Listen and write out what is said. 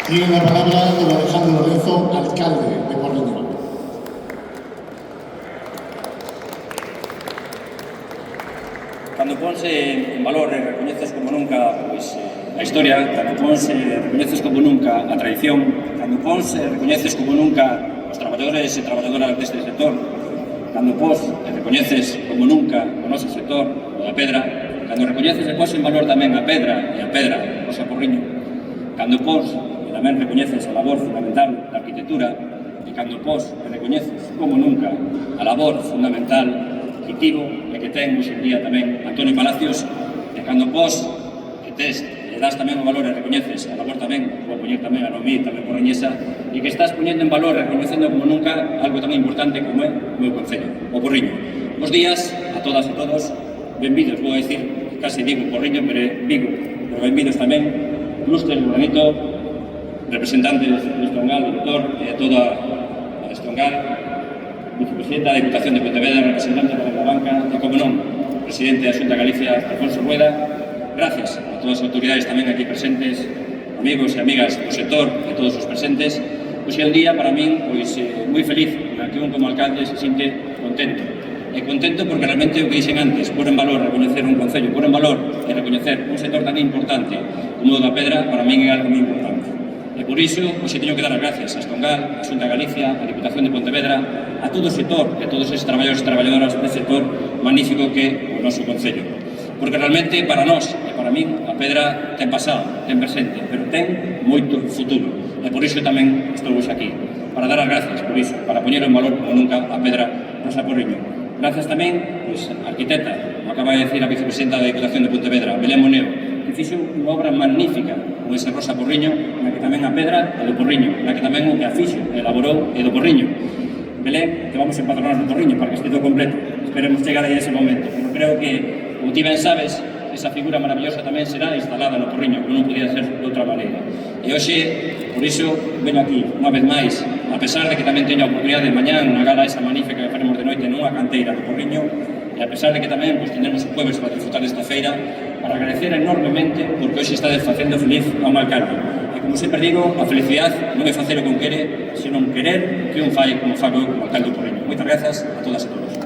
Tiene la palabra don Alejandro Lorenzo, alcalde de Porriño. Cando ponse en valor e recoñeces como nunca a historia, cando ponse e recoñeces como nunca a tradición, cando ponse e recoñeces como nunca os traballadores e traballadoras deste sector, cando pos e recoñeces como nunca o noso sector, o da pedra, cando recoñeces e pos en valor tamén a pedra e a pedra, o Xa Porriño, cando pos e tamén recoñeces a labor fundamental da arquitectura, e cando pos e recoñeces como nunca a labor fundamental que tivo e que ten hoxe en día tamén Antonio Palacios, e cando pos e tes e das tamén o valor e recoñeces a labor tamén, vou poñer tamén a Noemí, tamén porriñesa, e que estás poñendo en valor e recoñecendo como nunca algo tan importante como é o meu concello, o Porriño. Bos días a todas e todos, benvidos, vou dicir, case digo Porriño, pero é Vigo, pero benvidos tamén, Lustres, Buranito, representantes de Estongal, director, e toda a Estongal, vicepresidenta da Diputación de Pontevedra, representante da banca e, como non, presidente da Xunta de Galicia, Alfonso Rueda. Gracias a todas as autoridades tamén aquí presentes, amigos e amigas do sector e todos os presentes. Hoxe é un día para min moi feliz, na que un como alcalde se sinte contento. E contento porque realmente o que dixen antes, pôr en valor, recoñecer un concello, pôr en valor e recoñecer un sector tan importante como o da pedra, para min é algo moi importante. E por iso, hoxe teño que dar as gracias a Estongal, a Xunta de Galicia, a Diputación de Pontevedra, a todo o sector, e a todos estes traballadores e traballadoras deste sector magnífico que é o noso concello. Porque realmente, para nós e para min, a pedra ten pasado, ten presente, pero ten moito futuro. E por iso tamén estou hoxe aquí, para dar as gracias por iso, para poñer en valor como nunca a pedra do Xa Porriño. Gracias tamén, a arquitecta, como acaba de decir a vicepresidenta da Diputación de Pontevedra, Belén Moneo, que fixo unha obra magnífica con ese Rosa Porriño, na que tamén a pedra é do Porriño, na que tamén o que a fixo, elaborou, é do Porriño. Belén, que vamos a empadronar no Porriño para que este todo completo. Esperemos chegar aí a ese momento. Pero creo que, como ti ben sabes, esa figura maravillosa tamén será instalada no Porriño, como non podía ser de outra maneira. E hoxe, por iso, veño aquí, unha vez máis, a pesar de que tamén teño a oportunidade de mañán na gala esa magnífica que faremos de noite nunha canteira do Porriño, e a pesar de que tamén tendremos o jueves para disfrutar desta feira, para agradecer enormemente porque hoxe está facendo feliz a un alcalde. E como sempre digo, a felicidade non é facer o que un quere, senón querer que un fai como fago como alcalde do Porriño. Moitas grazas a todas e todos.